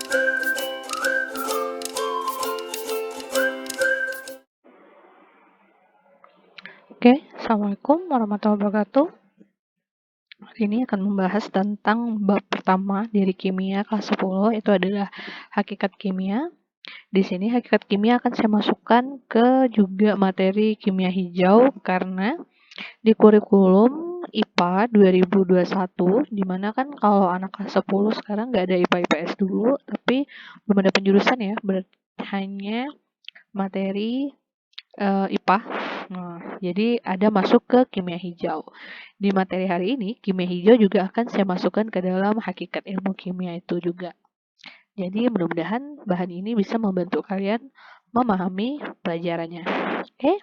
Oke, Assalamualaikum warahmatullahi wabarakatuh. Hari ini akan membahas tentang bab pertama dari kimia kelas 10, itu adalah hakikat kimia. Di sini hakikat kimia akan saya masukkan ke juga materi kimia hijau karena di kurikulum IPA 2021, dimana kan kalau anak kelas 10 sekarang nggak ada IPA IPS dulu, tapi belum ada penjurusan ya, hanya materi IPA. Nah, jadi ada masuk ke kimia hijau. Di materi hari ini, kimia hijau juga akan saya masukkan ke dalam hakikat ilmu kimia itu juga. Jadi mudah-mudahan bahan ini bisa membantu kalian memahami pelajarannya. Oke?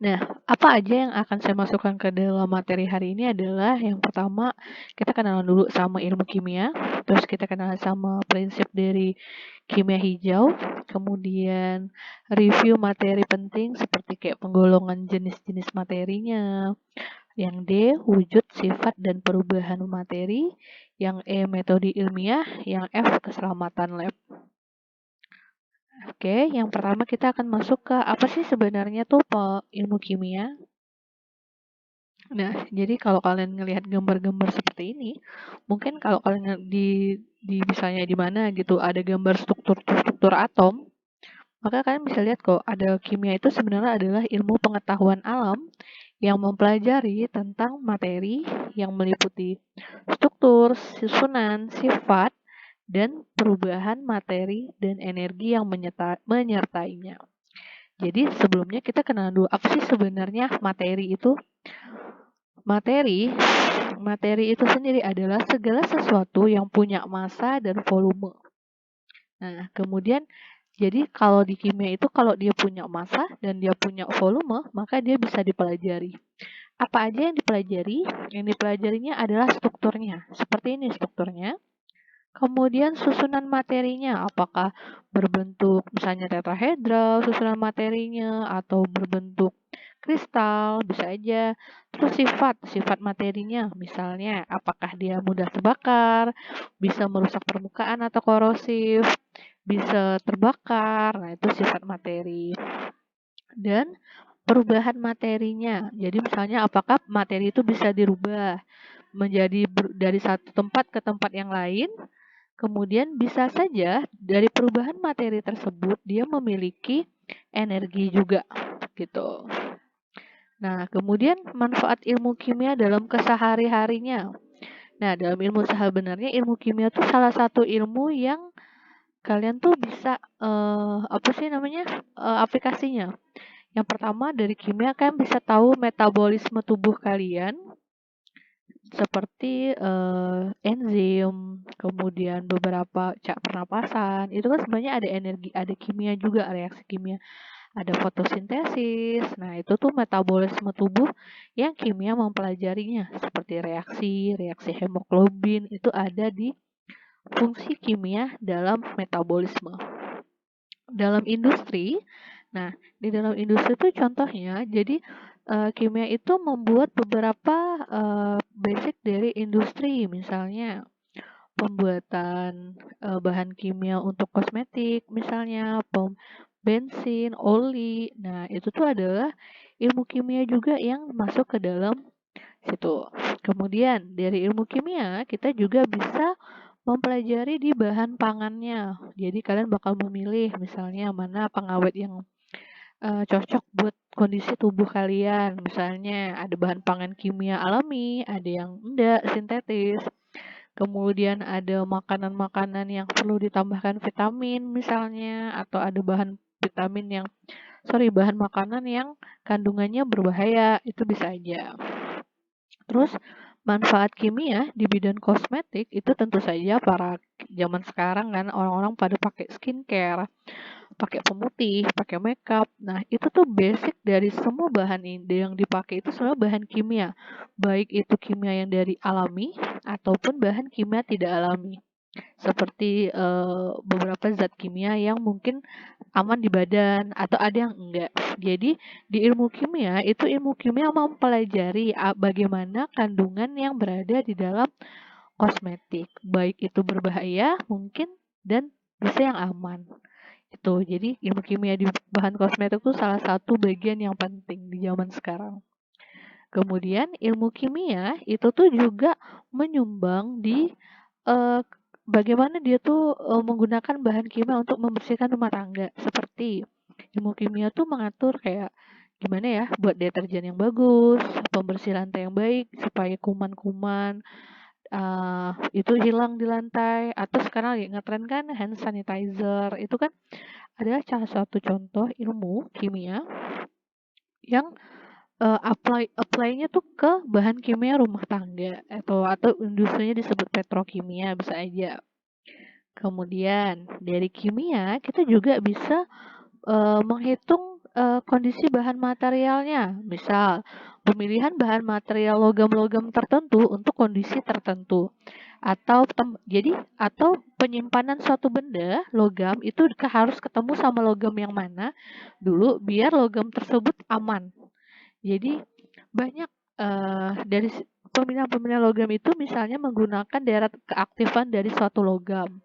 Nah, apa aja yang akan saya masukkan ke dalam materi hari ini adalah yang pertama, kita kenalan dulu sama ilmu kimia, terus kita kenalan sama prinsip dari kimia hijau, kemudian review materi penting seperti kayak penggolongan jenis-jenis materinya, yang D, wujud, sifat, dan perubahan materi, yang E, metode ilmiah, yang F, keselamatan lab. Oke, yang pertama kita akan masuk ke apa sih sebenarnya tuh ilmu kimia. Nah, jadi kalau kalian ngelihat gambar-gambar seperti ini, mungkin kalau kalian di misalnya di mana gitu ada gambar struktur atom, maka kalian bisa lihat kok ada kimia itu sebenarnya adalah ilmu pengetahuan alam yang mempelajari tentang materi yang meliputi struktur, susunan, sifat, dan perubahan materi dan energi yang menyertainya. Jadi sebelumnya kita kenal dulu apa sih sebenarnya materi itu. Materi itu sendiri adalah segala sesuatu yang punya massa dan volume. Nah, kemudian jadi kalau di kimia itu kalau dia punya massa dan dia punya volume, maka dia bisa dipelajari. Apa aja yang dipelajari? Yang dipelajarinya adalah strukturnya. Seperti ini strukturnya. Kemudian susunan materinya, apakah berbentuk misalnya tetrahedral susunan materinya atau berbentuk kristal, bisa aja. Terus sifat materinya, misalnya apakah dia mudah terbakar, bisa merusak permukaan atau korosif, bisa terbakar. Nah, itu sifat materi. Dan perubahan materinya. Jadi misalnya apakah materi itu bisa dirubah menjadi dari satu tempat ke tempat yang lain. Kemudian bisa saja dari perubahan materi tersebut dia memiliki energi juga gitu. Nah, kemudian manfaat ilmu kimia dalam kesehari-harinya. Nah, dalam ilmu sebenarnya ilmu kimia itu salah satu ilmu yang kalian tuh bisa aplikasinya. Yang pertama dari kimia kalian bisa tahu metabolisme tubuh kalian seperti enzim, kemudian beberapa pernapasan. Itu kan sebenarnya ada energi, ada kimia juga, reaksi kimia. Ada fotosintesis. Nah, itu tuh metabolisme tubuh yang kimia mempelajarinya seperti reaksi hemoglobin itu ada di fungsi kimia dalam metabolisme. Dalam industri, nah di dalam industri itu contohnya, jadi kimia itu membuat beberapa basic dari industri, misalnya pembuatan bahan kimia untuk kosmetik, misalnya bensin, oli. Nah, itu tuh adalah ilmu kimia juga yang masuk ke dalam situ. Kemudian dari ilmu kimia kita juga bisa mempelajari di bahan pangannya. Jadi kalian bakal memilih misalnya mana pengawet yang cocok buat kondisi tubuh kalian. Misalnya ada bahan pangan kimia alami, ada yang enggak, sintetis. Kemudian ada makanan-makanan yang perlu ditambahkan vitamin misalnya, atau ada bahan makanan yang kandungannya berbahaya, itu bisa aja. Terus manfaat kimia di bidang kosmetik itu tentu saja para zaman sekarang kan orang-orang pada pakai skincare, pakai pemutih, pakai makeup. Nah, itu tuh basic dari semua bahan ini yang dipakai itu semua bahan kimia. Baik itu kimia yang dari alami ataupun bahan kimia tidak alami. Seperti beberapa zat kimia yang mungkin aman di badan atau ada yang enggak. Jadi di ilmu kimia itu ilmu kimia mempelajari bagaimana kandungan yang berada di dalam kosmetik, baik itu berbahaya mungkin dan bisa yang aman. Itu. Jadi ilmu kimia di bahan kosmetik itu salah satu bagian yang penting di zaman sekarang. Kemudian ilmu kimia itu tuh juga menyumbang di eh, bagaimana dia tuh menggunakan bahan kimia untuk membersihkan rumah tangga. Seperti ilmu kimia tuh mengatur kayak gimana ya buat deterjen yang bagus, pembersih lantai yang baik supaya kuman-kuman itu hilang di lantai. Atau sekarang lagi ngetren kan hand sanitizer. Itu kan adalah salah satu contoh ilmu kimia yang apply-nya tuh ke bahan kimia rumah tangga atau industrinya disebut petrokimia bisa aja. Kemudian dari kimia kita juga bisa menghitung kondisi bahan materialnya. Misal pemilihan bahan material logam-logam tertentu untuk kondisi tertentu. Atau penyimpanan suatu benda logam itu harus ketemu sama logam yang mana dulu biar logam tersebut aman. Jadi banyak dari pemilihan-pemilihan logam itu misalnya menggunakan daerah keaktifan dari suatu logam.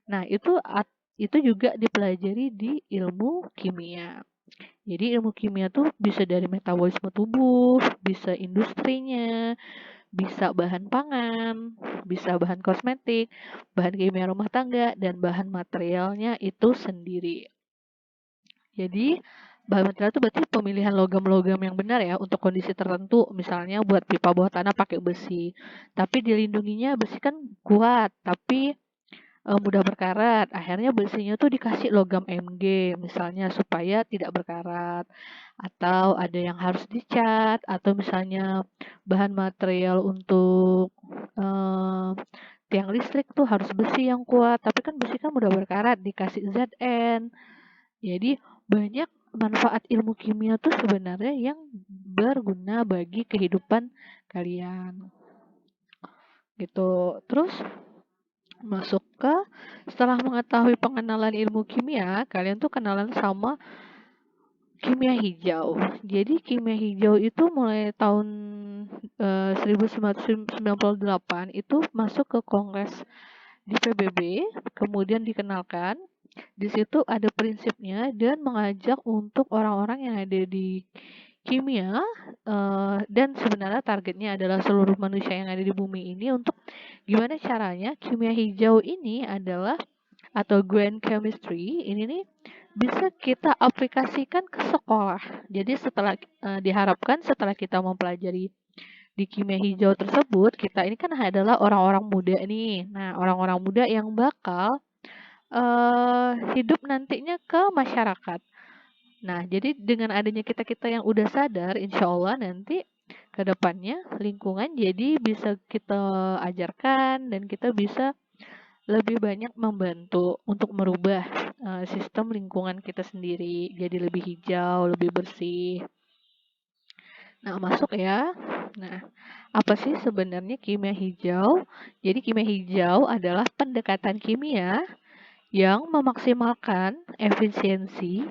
Nah, itu juga dipelajari di ilmu kimia. Jadi ilmu kimia tuh bisa dari metabolisme tubuh, bisa industrinya, bisa bahan pangan, bisa bahan kosmetik, bahan kimia rumah tangga, dan bahan materialnya itu sendiri. Jadi bahan material itu berarti pemilihan logam-logam yang benar ya untuk kondisi tertentu. Misalnya buat pipa bawah tanah pakai besi. Tapi dilindunginya besi kan kuat, tapi mudah berkarat. Akhirnya besinya tuh dikasih logam Mg misalnya supaya tidak berkarat. Atau ada yang harus dicat atau misalnya bahan material untuk eh, tiang listrik tuh harus besi yang kuat. Tapi kan besi kan mudah berkarat dikasih Zn. Jadi banyak manfaat ilmu kimia tuh sebenarnya yang berguna bagi kehidupan kalian. Gitu. Terus masuk ke setelah mengetahui pengenalan ilmu kimia, kalian tuh kenalan sama kimia hijau. Jadi kimia hijau itu mulai tahun 1998 itu masuk ke Kongres di PBB, kemudian dikenalkan. Di situ ada prinsipnya dan mengajak untuk orang-orang yang ada di kimia dan sebenarnya targetnya adalah seluruh manusia yang ada di bumi ini untuk gimana caranya kimia hijau ini adalah atau green chemistry ini nih bisa kita aplikasikan ke sekolah. Jadi diharapkan setelah kita mempelajari di kimia hijau tersebut, kita ini kan adalah orang-orang muda nih. Nah, orang-orang muda yang bakal hidup nantinya ke masyarakat. Nah, jadi dengan adanya kita-kita yang udah sadar, insya Allah nanti ke depannya lingkungan jadi bisa kita ajarkan dan kita bisa lebih banyak membantu untuk merubah sistem lingkungan kita sendiri jadi lebih hijau, lebih bersih. Nah, masuk ya. Nah, apa sih sebenarnya kimia hijau? Jadi kimia hijau adalah pendekatan kimia yang memaksimalkan efisiensi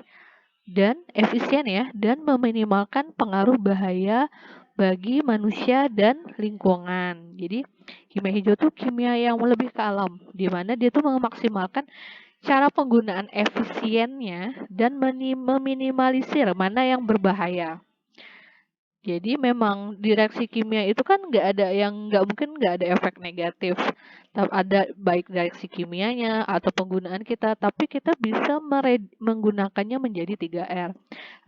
dan efisien ya dan meminimalkan pengaruh bahaya bagi manusia dan lingkungan. Jadi kimia hijau tuh kimia yang lebih ke alam, di mana dia tuh memaksimalkan cara penggunaan efisiennya dan meminimalisir mana yang berbahaya. Jadi memang di reaksi kimia itu kan nggak mungkin nggak ada efek negatif. Ada baik reaksi kimianya atau penggunaan kita, tapi kita bisa menggunakannya menjadi 3R.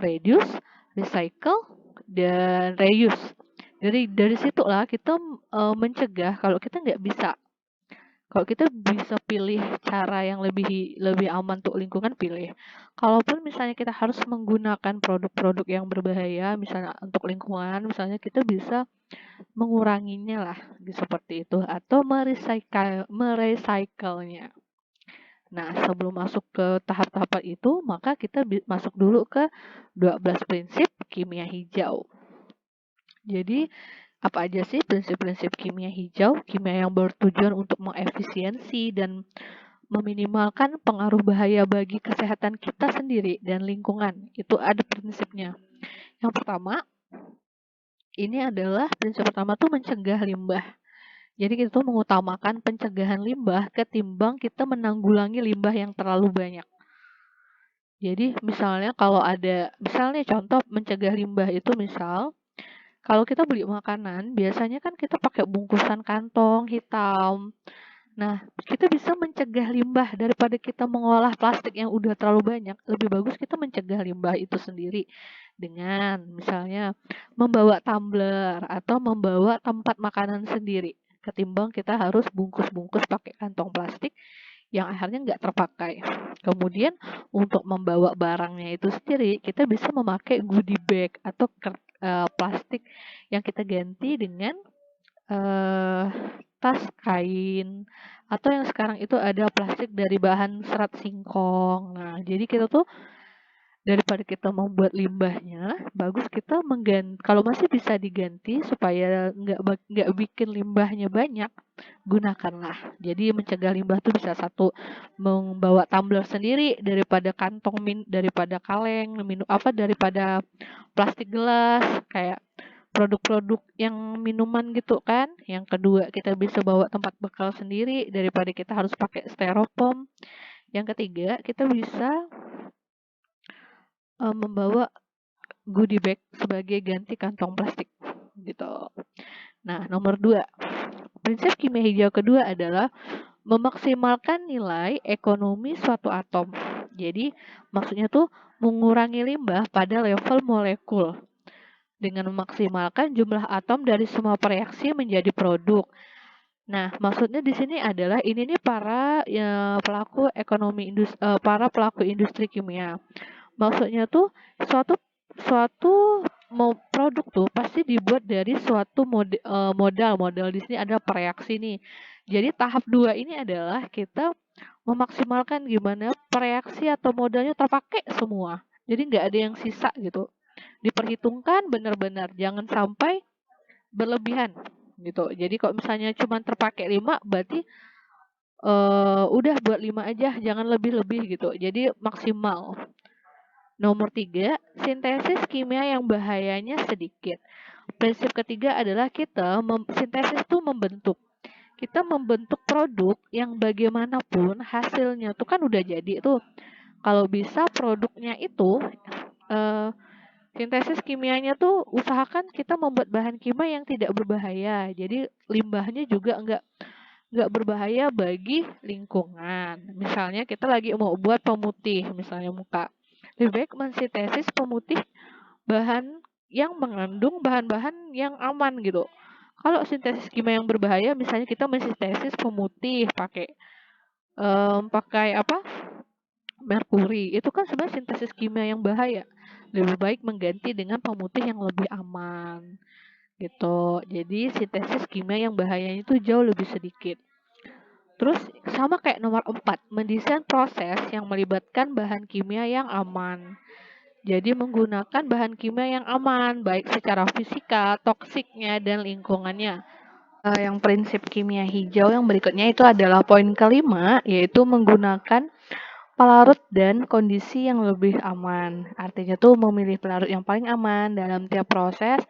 Reduce, recycle, dan reuse. Dari situlah kita mencegah kalau kita bisa pilih cara yang lebih lebih aman untuk lingkungan, pilih. Kalaupun misalnya kita harus menggunakan produk-produk yang berbahaya, misalnya untuk lingkungan, misalnya kita bisa menguranginya lah, seperti itu, atau merecycle-nya. Nah, sebelum masuk ke tahap-tahapan itu, maka kita masuk dulu ke 12 prinsip kimia hijau. Jadi, apa aja sih prinsip-prinsip kimia hijau? Kimia yang bertujuan untuk mengefisiensi dan meminimalkan pengaruh bahaya bagi kesehatan kita sendiri dan lingkungan. Itu ada prinsipnya. Yang pertama, ini adalah prinsip pertama tuh mencegah limbah. Jadi kita tuh mengutamakan pencegahan limbah ketimbang kita menanggulangi limbah yang terlalu banyak. Jadi misalnya kalau ada, misalnya contoh mencegah limbah itu misal, kalau kita beli makanan, biasanya kan kita pakai bungkusan kantong hitam. Nah, kita bisa mencegah limbah daripada kita mengolah plastik yang udah terlalu banyak. Lebih bagus kita mencegah limbah itu sendiri dengan misalnya membawa tumbler atau membawa tempat makanan sendiri. Ketimbang kita harus bungkus-bungkus pakai kantong plastik yang akhirnya nggak terpakai. Kemudian untuk membawa barangnya itu sendiri, kita bisa memakai goodie bag atau plastik yang kita ganti dengan eh, tas kain atau yang sekarang itu ada plastik dari bahan serat singkong. Nah, jadi kita tuh daripada kita membuat limbahnya, bagus kita mengganti. Kalau masih bisa diganti supaya nggak bikin limbahnya banyak, gunakanlah. Jadi mencegah limbah tuh bisa satu membawa tumbler sendiri daripada daripada kaleng minum apa daripada plastik gelas kayak produk-produk yang minuman gitu kan. Yang kedua, kita bisa bawa tempat bekal sendiri daripada kita harus pakai styrofoam. Yang ketiga, kita bisa membawa goodie bag sebagai ganti kantong plastik gitu. Nah, nomor 2, prinsip kimia hijau kedua adalah memaksimalkan nilai ekonomi suatu atom. Jadi, maksudnya tuh mengurangi limbah pada level molekul dengan memaksimalkan jumlah atom dari semua reaksi menjadi produk. Nah, maksudnya di sini adalah ini nih para pelaku para pelaku industri kimia. Maksudnya tuh suatu suatu produk tuh pasti dibuat dari suatu modal. Modal di sini ada reaksi nih. Jadi tahap 2 ini adalah kita memaksimalkan gimana reaksi atau modalnya terpakai semua. Jadi nggak ada yang sisa gitu. Diperhitungkan benar-benar, jangan sampai berlebihan gitu. Jadi kalau misalnya cuma terpakai 5, berarti udah buat 5 aja, jangan lebih-lebih gitu. Jadi maksimal. Nomor 3, sintesis kimia yang bahayanya sedikit. Prinsip ketiga adalah sintesis itu membentuk. Kita membentuk produk yang bagaimanapun hasilnya tuh kan udah jadi tuh. Kalau bisa produknya itu eh, sintesis kimianya tuh usahakan kita membuat bahan kimia yang tidak berbahaya. Jadi limbahnya juga enggak berbahaya bagi lingkungan. Misalnya kita lagi mau buat pemutih, misalnya muka. Lebih baik mensintesis pemutih bahan yang mengandung bahan-bahan yang aman gitu. Kalau sintesis kimia yang berbahaya, misalnya kita mensintesis pemutih pakai apa? Merkuri. Itu kan sebenarnya sintesis kimia yang bahaya. Lebih baik mengganti dengan pemutih yang lebih aman gitu. Jadi sintesis kimia yang bahayanya itu jauh lebih sedikit. Terus sama kayak nomor 4, mendesain proses yang melibatkan bahan kimia yang aman. Jadi menggunakan bahan kimia yang aman, baik secara fisika, toksiknya, dan lingkungannya. Yang prinsip kimia hijau yang berikutnya itu adalah poin kelima, yaitu menggunakan pelarut dan kondisi yang lebih aman. Artinya tuh memilih pelarut yang paling aman dalam tiap proses,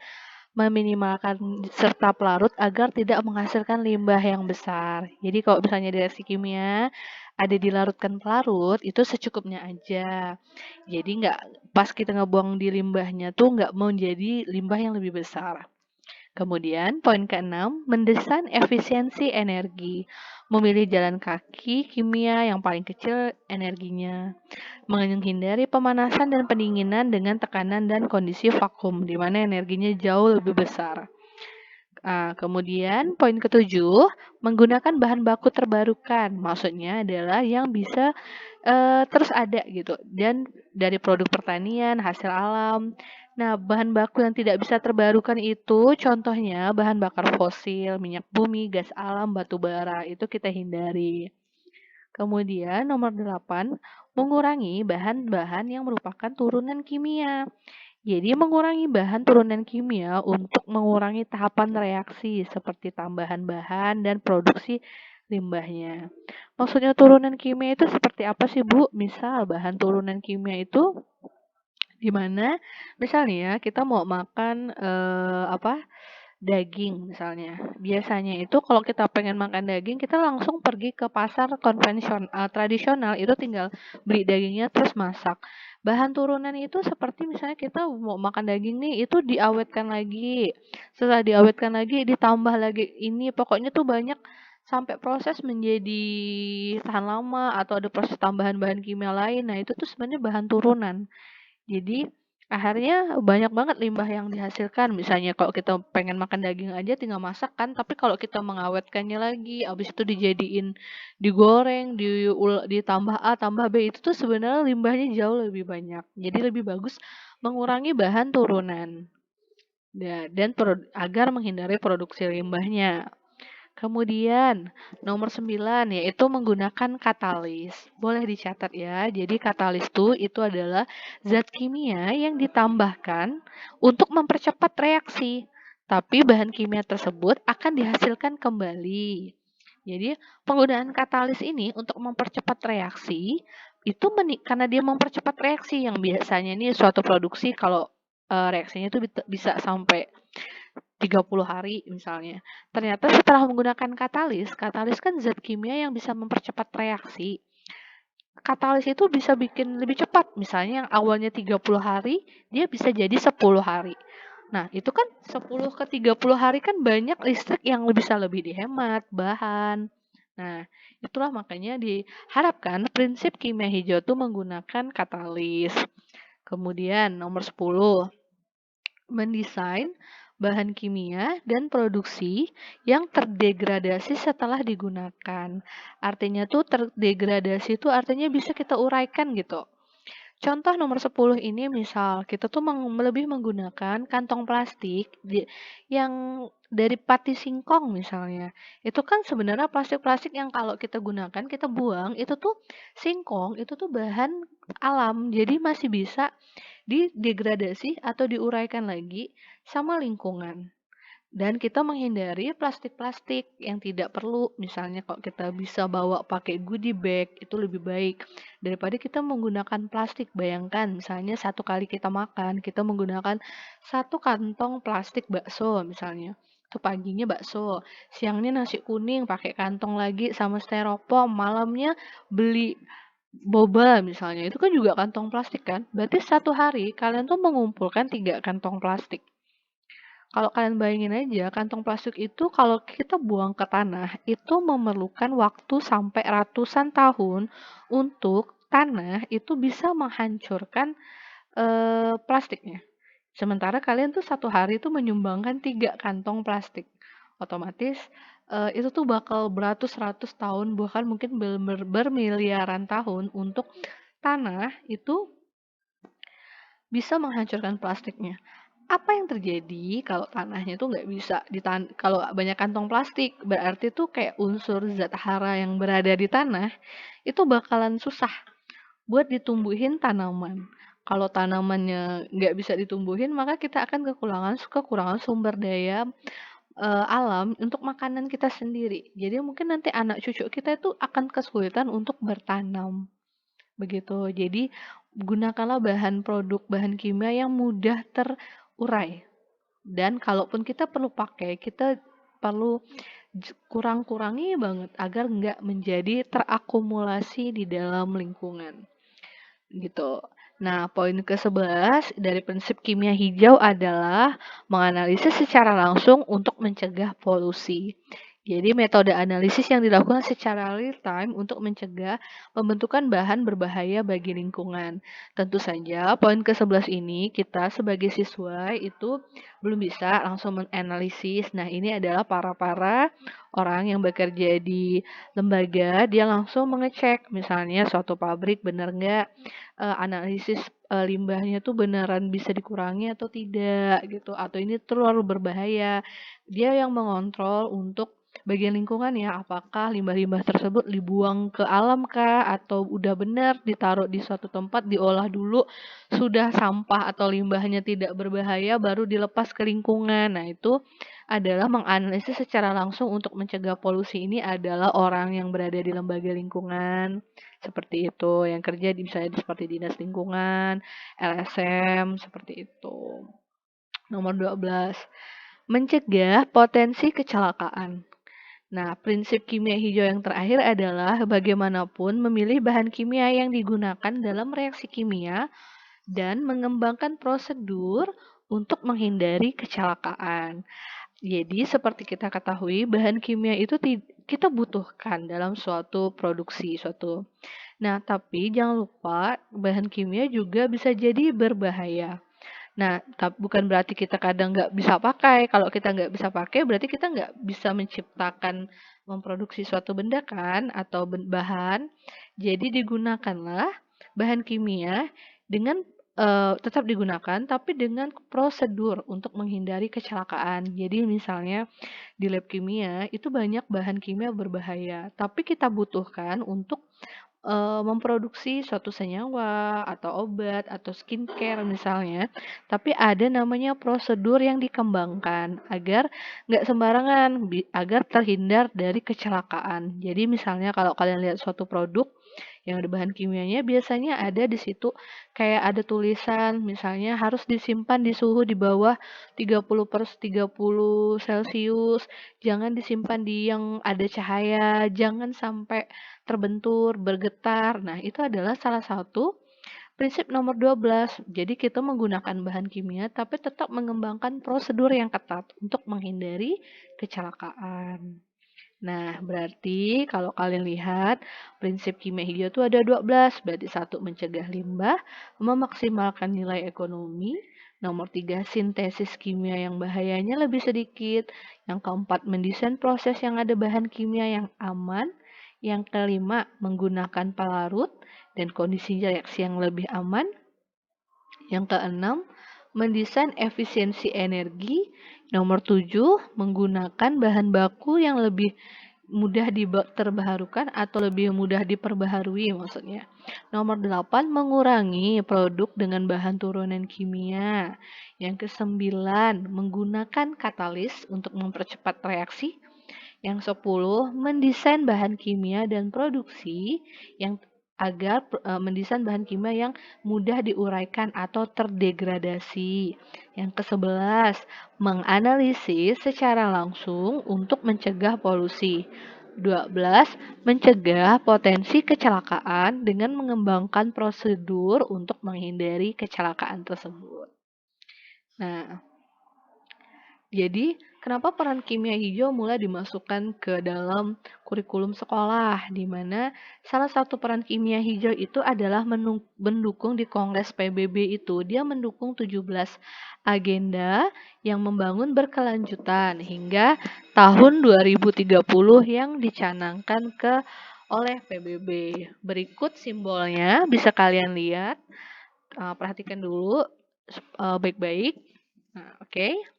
meminimalkan serta pelarut agar tidak menghasilkan limbah yang besar. Jadi kalau misalnya di reaksi kimia ada dilarutkan pelarut, itu secukupnya aja. Jadi nggak pas kita ngebuang di limbahnya tuh nggak mau jadi limbah yang lebih besar. Kemudian poin keenam, mendesain efisiensi energi. Memilih jalan kaki kimia yang paling kecil energinya. Menghindari pemanasan dan pendinginan dengan tekanan dan kondisi vakum, di mana energinya jauh lebih besar. Kemudian poin ketujuh, menggunakan bahan baku terbarukan. Maksudnya adalah yang bisa terus ada gitu. Dan dari produk pertanian, hasil alam. Nah, bahan baku yang tidak bisa terbarukan itu contohnya bahan bakar fosil, minyak bumi, gas alam, batu bara. Itu kita hindari. Kemudian nomor 8, mengurangi bahan-bahan yang merupakan turunan kimia. Jadi mengurangi bahan turunan kimia untuk mengurangi tahapan reaksi seperti tambahan bahan dan produksi limbahnya. Maksudnya turunan kimia itu seperti apa sih, Bu? Misal bahan turunan kimia itu di mana misalnya kita mau makan daging misalnya. Biasanya itu kalau kita pengen makan daging, kita langsung pergi ke pasar tradisional, itu tinggal beli dagingnya terus masak. Bahan turunan itu seperti misalnya kita mau makan daging nih, itu diawetkan lagi. Setelah diawetkan lagi, ditambah lagi ini, pokoknya tuh banyak sampai proses menjadi tahan lama atau ada proses tambahan bahan kimia lain. Nah, itu tuh sebenarnya bahan turunan. Jadi akhirnya banyak banget limbah yang dihasilkan. Misalnya kalau kita pengen makan daging aja tinggal masak kan, tapi kalau kita mengawetkannya lagi, habis itu dijadiin digoreng, ditambah A, tambah B, itu tuh sebenarnya limbahnya jauh lebih banyak. Jadi lebih bagus mengurangi bahan turunan. Dan agar menghindari produksi limbahnya. Kemudian nomor 9 yaitu menggunakan katalis. Boleh dicatat ya. Jadi katalis itu adalah zat kimia yang ditambahkan untuk mempercepat reaksi. Tapi bahan kimia tersebut akan dihasilkan kembali. Jadi penggunaan katalis ini untuk mempercepat reaksi itu karena dia mempercepat reaksi yang biasanya nih suatu produksi kalau reaksinya itu bisa sampai 30 hari misalnya. Ternyata setelah menggunakan katalis kan zat kimia yang bisa mempercepat reaksi. Katalis itu bisa bikin lebih cepat. Misalnya yang awalnya 30 hari, dia bisa jadi 10 hari. Nah, itu kan 10 ke 30 hari kan banyak listrik yang bisa lebih dihemat, bahan. Nah, itulah makanya diharapkan prinsip kimia hijau itu menggunakan katalis. Kemudian nomor 10, mendesain bahan kimia dan produksi yang terdegradasi setelah digunakan. Artinya tuh terdegradasi itu artinya bisa kita uraikan gitu. Contoh nomor 10 ini misal kita tuh lebih menggunakan kantong plastik yang dari pati singkong misalnya. Itu kan sebenarnya plastik-plastik yang kalau kita gunakan, kita buang, itu tuh singkong, itu tuh bahan alam. Jadi masih bisa didegradasi atau diuraikan lagi sama lingkungan. Dan kita menghindari plastik-plastik yang tidak perlu. Misalnya kalau kita bisa bawa pakai goodie bag, itu lebih baik daripada kita menggunakan plastik. Bayangkan misalnya satu kali kita makan, kita menggunakan satu kantong plastik bakso misalnya. Itu paginya bakso, siangnya nasi kuning pakai kantong lagi sama styrofoam, malamnya beli boba misalnya, itu kan juga kantong plastik kan. Berarti satu hari kalian tuh mengumpulkan 3 kantong plastik. Kalau kalian bayangin aja, kantong plastik itu kalau kita buang ke tanah, itu memerlukan waktu sampai ratusan tahun untuk tanah itu bisa menghancurkan plastiknya. Sementara kalian tuh satu hari itu menyumbangkan 3 kantong plastik. Otomatis itu tuh bakal beratus-ratus tahun, bahkan mungkin bermiliaran tahun untuk tanah itu bisa menghancurkan plastiknya. Apa yang terjadi kalau tanahnya tuh nggak bisa kalau banyak kantong plastik, berarti tuh kayak unsur zat hara yang berada di tanah itu bakalan susah buat ditumbuhin tanaman. Kalau tanamannya nggak bisa ditumbuhin, maka kita akan kekurangan sumber daya alam untuk makanan kita sendiri. Jadi mungkin nanti anak cucu kita itu akan kesulitan untuk bertanam. Begitu. Jadi gunakanlah bahan kimia yang mudah terurai. Dan kalaupun kita perlu pakai, kita perlu kurang-kurangi banget agar nggak menjadi terakumulasi di dalam lingkungan. Gitu. Nah, poin ke-11 dari prinsip kimia hijau adalah menganalisis secara langsung untuk mencegah polusi. Jadi metode analisis yang dilakukan secara real time untuk mencegah pembentukan bahan berbahaya bagi lingkungan. Tentu saja poin ke-11 ini kita sebagai siswa itu belum bisa langsung menganalisis. Nah, ini adalah para orang yang bekerja di lembaga, dia langsung mengecek misalnya suatu pabrik benar nggak analisis limbahnya tuh beneran bisa dikurangi atau tidak gitu, atau ini terlalu berbahaya. Dia yang mengontrol untuk bagian lingkungan ya, apakah limbah-limbah tersebut dibuang ke alam kah atau udah benar ditaruh di suatu tempat diolah dulu, sudah sampah atau limbahnya tidak berbahaya baru dilepas ke lingkungan. Nah, itu adalah menganalisis secara langsung untuk mencegah polusi ini adalah orang yang berada di lembaga lingkungan. Seperti itu, yang kerja misalnya seperti dinas lingkungan, LSM, seperti itu. Nomor 12, Mencegah potensi kecelakaan. Nah, prinsip kimia hijau yang terakhir adalah bagaimanapun memilih bahan kimia yang digunakan dalam reaksi kimia dan mengembangkan prosedur untuk menghindari kecelakaan. Jadi, seperti kita ketahui, bahan kimia itu kita butuhkan dalam suatu produksi, suatu. Nah, tapi jangan lupa bahan kimia juga bisa jadi berbahaya. Nah, bukan berarti kita kadang nggak bisa pakai. Kalau kita nggak bisa pakai, berarti kita nggak bisa menciptakan, memproduksi suatu benda kan, atau bahan. Jadi digunakanlah bahan kimia dengan tetap digunakan, tapi dengan prosedur untuk menghindari kecelakaan. Jadi misalnya di lab kimia itu banyak bahan kimia berbahaya, tapi kita butuhkan untuk memproduksi suatu senyawa atau obat atau skincare misalnya, tapi ada namanya prosedur yang dikembangkan agar nggak sembarangan, agar terhindar dari kecelakaan. Jadi misalnya kalau kalian lihat suatu produk yang ada bahan kimianya, biasanya ada di situ kayak ada tulisan, misalnya harus disimpan di suhu di bawah 30 Celcius, jangan disimpan di yang ada cahaya, jangan sampai terbentur, bergetar. Nah, itu adalah salah satu prinsip nomor 12. Jadi kita menggunakan bahan kimia tapi tetap mengembangkan prosedur yang ketat untuk menghindari kecelakaan. Nah, berarti kalau kalian lihat prinsip kimia hijau itu ada 12. Berarti satu, mencegah limbah, memaksimalkan nilai ekonomi. Nomor 3, sintesis kimia yang bahayanya lebih sedikit. Yang keempat, mendesain proses yang ada bahan kimia yang aman. Yang kelima, menggunakan pelarut dan kondisi reaksi yang lebih aman. Yang keenam, mendesain efisiensi energi. Nomor 7, menggunakan bahan baku yang lebih mudah terbarukan atau lebih mudah diperbaharui maksudnya. Nomor 8, mengurangi produk dengan bahan turunan kimia. Yang kesembilan, menggunakan katalis untuk mempercepat reaksi. Yang 10, mendesain bahan kimia dan produksi yang agar mendesain bahan kimia yang mudah diuraikan atau terdegradasi. Yang ke-11, menganalisis secara langsung untuk mencegah polusi. 12, mencegah potensi kecelakaan dengan mengembangkan prosedur untuk menghindari kecelakaan tersebut. Nah, jadi, kenapa peran kimia hijau mulai dimasukkan ke dalam kurikulum sekolah, di mana salah satu peran kimia hijau itu adalah mendukung di Kongres PBB itu, dia mendukung 17 agenda yang membangun berkelanjutan hingga tahun 2030 yang dicanangkan oleh PBB. Berikut simbolnya, bisa kalian lihat, perhatikan dulu baik-baik. Nah, oke.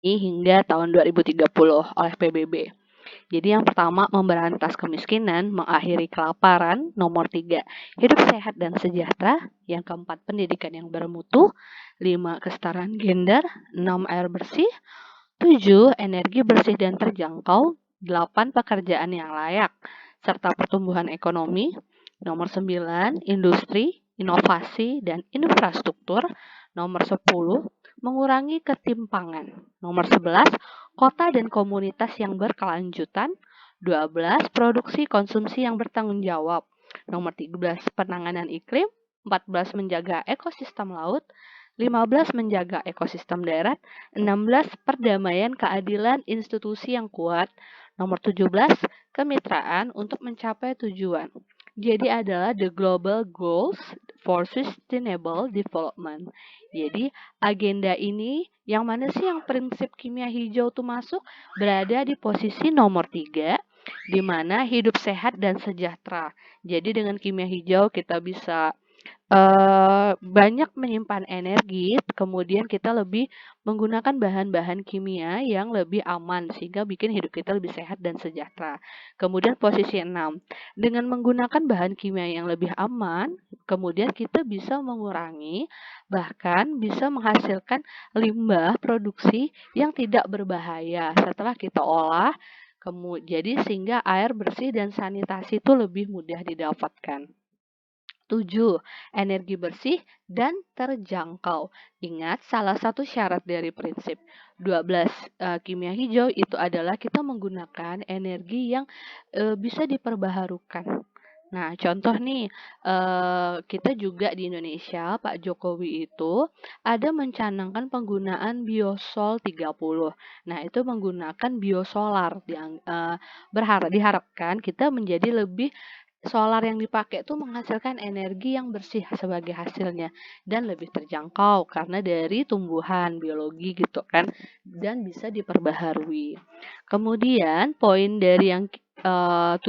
Hingga tahun 2030 oleh PBB. Jadi yang pertama, memberantas kemiskinan, mengakhiri kelaparan. Nomor 3, hidup sehat dan sejahtera. Yang keempat, pendidikan yang bermutu. 5, kesetaraan gender. 6, air bersih. 7, energi bersih dan terjangkau. 8, pekerjaan yang layak, serta pertumbuhan ekonomi. Nomor 9, industri, inovasi, dan infrastruktur. Nomor 10, mengurangi ketimpangan. Nomor 11, kota dan komunitas yang berkelanjutan. 12, produksi konsumsi yang bertanggung jawab. Nomor 13, penanganan iklim. 14, menjaga ekosistem laut. 15, menjaga ekosistem darat. 16, perdamaian, keadilan, institusi yang kuat. Nomor 17, kemitraan untuk mencapai tujuan. Jadi adalah the global goals for sustainable development. Jadi agenda ini yang mana sih yang prinsip kimia hijau itu masuk? Berada di posisi nomor 3, di mana hidup sehat dan sejahtera. Jadi dengan kimia hijau kita bisa banyak menyimpan energi, kemudian kita lebih menggunakan bahan-bahan kimia yang lebih aman sehingga bikin hidup kita lebih sehat dan sejahtera. Kemudian posisi 6, dengan menggunakan bahan kimia yang lebih aman, kemudian kita bisa mengurangi bahkan bisa menghasilkan limbah produksi yang tidak berbahaya setelah kita olah. Jadi sehingga air bersih dan sanitasi itu lebih mudah didapatkan. 7. Energi bersih dan terjangkau. Ingat, salah satu syarat dari prinsip 12 kimia hijau itu adalah kita menggunakan energi yang bisa diperbaharukan. Nah, contoh nih, kita juga di Indonesia, Pak Jokowi itu ada mencanangkan penggunaan biosol 30. Nah, itu menggunakan biosolar diharapkan kita menjadi lebih solar yang dipakai itu menghasilkan energi yang bersih sebagai hasilnya dan lebih terjangkau karena dari tumbuhan biologi gitu kan dan bisa diperbaharui. Kemudian poin dari yang 17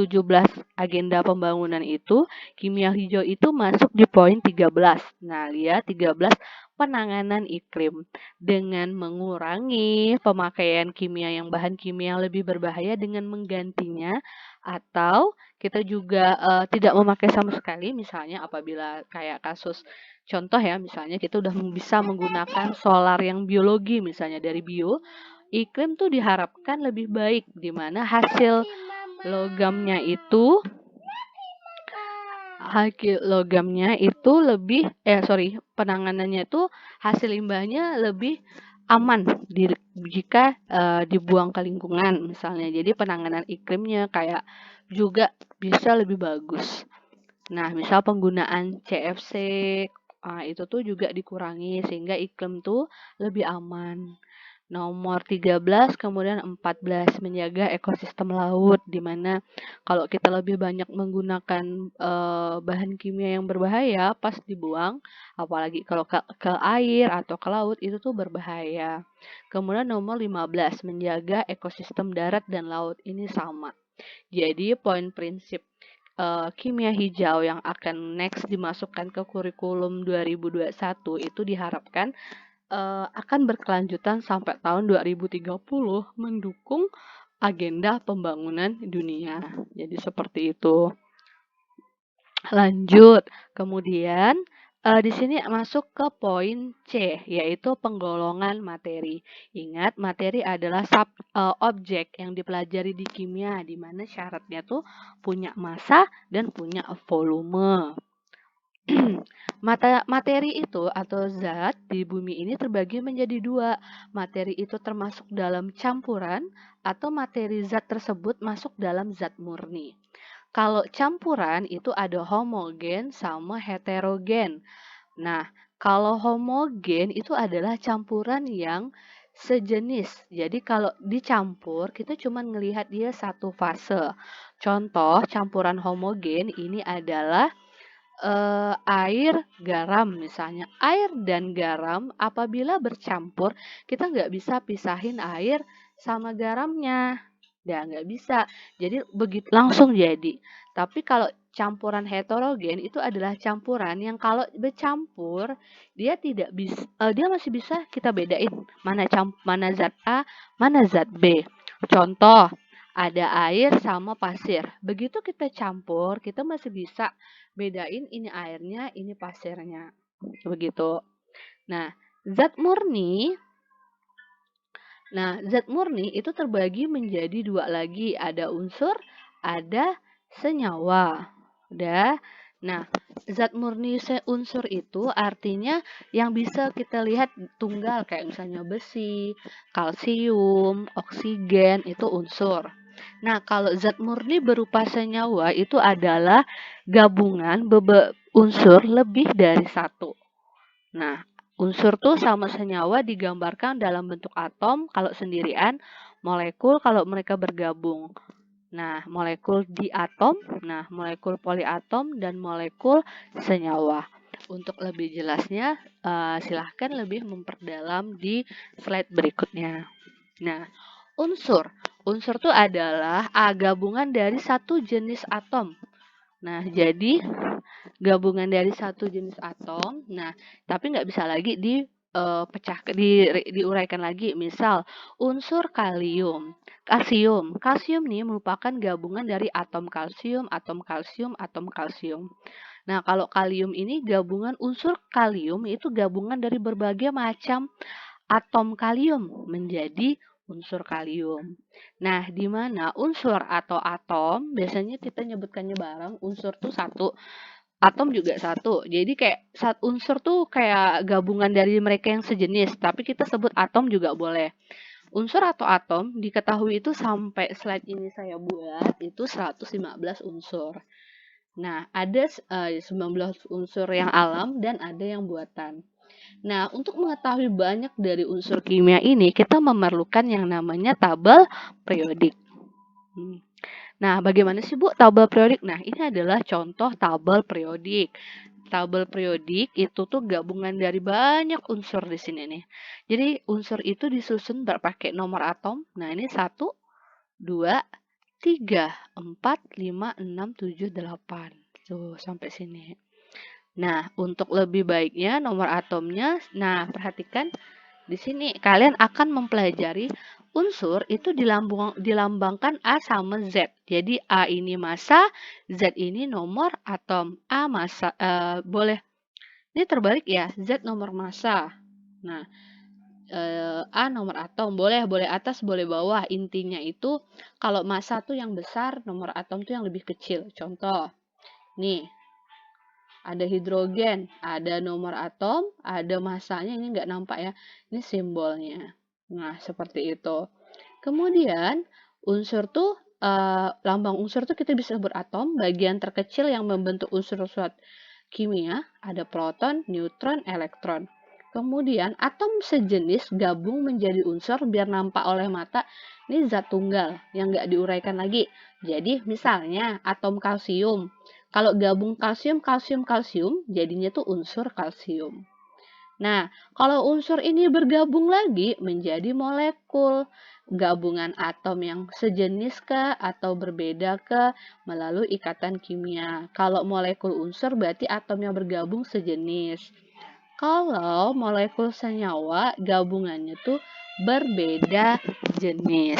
agenda pembangunan itu, kimia hijau itu masuk di poin 13. Nah, lihat 13 penanganan iklim dengan mengurangi pemakaian kimia yang bahan kimia yang lebih berbahaya dengan menggantinya atau kita juga tidak memakai sama sekali, misalnya apabila kayak kasus contoh ya, misalnya kita udah bisa menggunakan solar yang biologi, misalnya dari bio, iklim tuh diharapkan lebih baik, di mana hasil logamnya itu lebih penanganannya itu hasil limbahnya lebih aman jika dibuang ke lingkungan misalnya. Jadi penanganan iklimnya kayak juga bisa lebih bagus. Nah, misal penggunaan CFC itu tuh juga dikurangi sehingga iklim tuh lebih aman. Nomor 13, kemudian 14, menjaga ekosistem laut, di mana kalau kita lebih banyak menggunakan bahan kimia yang berbahaya pas dibuang, apalagi kalau ke air atau ke laut, itu tuh berbahaya. Kemudian nomor 15, menjaga ekosistem darat dan laut, ini sama. Jadi poin prinsip kimia hijau yang akan next dimasukkan ke kurikulum 2021 itu diharapkan akan berkelanjutan sampai tahun 2030 mendukung agenda pembangunan dunia. Jadi seperti itu. Lanjut. Kemudian di sini masuk ke poin C, yaitu penggolongan materi. Ingat, materi adalah objek yang dipelajari di kimia, di mana syaratnya tuh punya massa dan punya volume. Materi itu atau zat di bumi ini terbagi menjadi dua. Materi itu termasuk dalam campuran atau materi zat tersebut masuk dalam zat murni. Kalau campuran itu ada homogen sama heterogen. Nah, kalau homogen itu adalah campuran yang sejenis. Jadi kalau dicampur kita cuma melihat dia satu fase. Contoh campuran homogen ini adalah air, garam misalnya. Air dan garam apabila bercampur, kita nggak bisa pisahin air sama garamnya. Ya, nggak bisa. Jadi begitu langsung jadi. Tapi kalau campuran heterogen itu adalah campuran yang kalau bercampur dia tidak bisa dia masih bisa kita bedain mana zat A, mana zat B. Contoh, ada air sama pasir. Begitu kita campur, kita masih bisa bedain ini airnya, ini pasirnya. Begitu. Nah, zat murni itu terbagi menjadi dua lagi, ada unsur, ada senyawa. Udah. Nah, zat murni unsur itu artinya yang bisa kita lihat tunggal kayak misalnya besi, kalsium, oksigen itu unsur. Nah, kalau zat murni berupa senyawa itu adalah gabungan unsur lebih dari satu. Nah, unsur tuh sama senyawa digambarkan dalam bentuk atom kalau sendirian, molekul kalau mereka bergabung. Nah, molekul diatom, molekul poliatom, dan molekul senyawa. Untuk lebih jelasnya, silahkan lebih memperdalam di slide berikutnya. Nah, unsur. Unsur itu adalah gabungan dari satu jenis atom. Nah, jadi gabungan dari satu jenis atom. Nah, tapi nggak bisa lagi diuraikan lagi. Misal, unsur kalium. Kalsium nih merupakan gabungan dari atom kalsium, atom kalsium, atom kalsium. Nah, kalau kalium ini gabungan unsur kalium itu gabungan dari berbagai macam atom kalium menjadi unsur kalium. Nah, di mana unsur atau atom biasanya kita nyebutkannya bareng, unsur itu satu. atom juga satu. Jadi kayak unsur tuh kayak gabungan dari mereka yang sejenis, tapi kita sebut atom juga boleh. Unsur atau atom diketahui itu sampai slide ini saya buat itu 115 unsur. Nah, ada 19 unsur yang alam dan ada yang buatan. Nah, untuk mengetahui banyak dari unsur kimia ini, kita memerlukan yang namanya tabel periodik. Nah, bagaimana sih Bu tabel periodik? Nah, ini adalah contoh tabel periodik. Tabel periodik itu tuh gabungan dari banyak unsur di sini nih. Jadi unsur itu disusun berpakai nomor atom. Nah, ini 1, 2, 3, 4, 5, 6, 7, 8. Tuh, sampai sini. Nah, untuk lebih baiknya nomor atomnya, nah perhatikan di sini kalian akan mempelajari unsur itu dilambangkan A sama Z. Jadi A ini massa, Z ini nomor atom. A massa boleh. Ini terbalik ya, Z nomor massa. Nah, A nomor atom. Boleh atas, boleh bawah. Intinya itu kalau massa tuh yang besar, nomor atom tuh yang lebih kecil. Contoh. Nih, ada hidrogen, ada nomor atom, ada massanya, ini nggak nampak ya, ini simbolnya. Nah, seperti itu. Kemudian, unsur tuh, lambang unsur tuh kita bisa sebut atom, bagian terkecil yang membentuk unsur suatu kimia, ada proton, neutron, elektron. Kemudian, atom sejenis gabung menjadi unsur biar nampak oleh mata, ini zat tunggal yang nggak diuraikan lagi. Jadi, misalnya atom kalsium. Kalau gabung kalsium, jadinya tuh unsur kalsium. Nah, kalau unsur ini bergabung lagi menjadi molekul, gabungan atom yang sejenis ke atau berbeda ke melalui ikatan kimia. Kalau molekul unsur berarti atom yang bergabung sejenis. Kalau molekul senyawa gabungannya tuh berbeda jenis.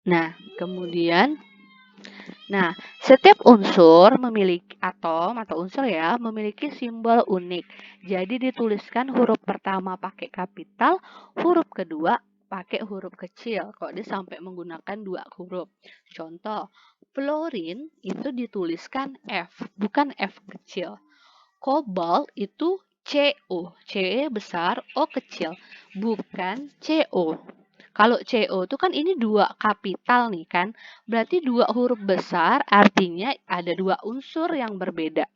Nah, kemudian setiap unsur memiliki atom atau unsur ya, memiliki simbol unik. Jadi dituliskan huruf pertama pakai kapital, huruf kedua pakai huruf kecil. Kok dia sampai menggunakan 2 huruf. Contoh, fluorin itu dituliskan F, bukan F kecil. Kobalt itu CO, C besar, O kecil, bukan CO. Kalau CO itu kan ini 2 kapital nih kan, berarti 2 huruf besar artinya ada 2 unsur yang berbeda.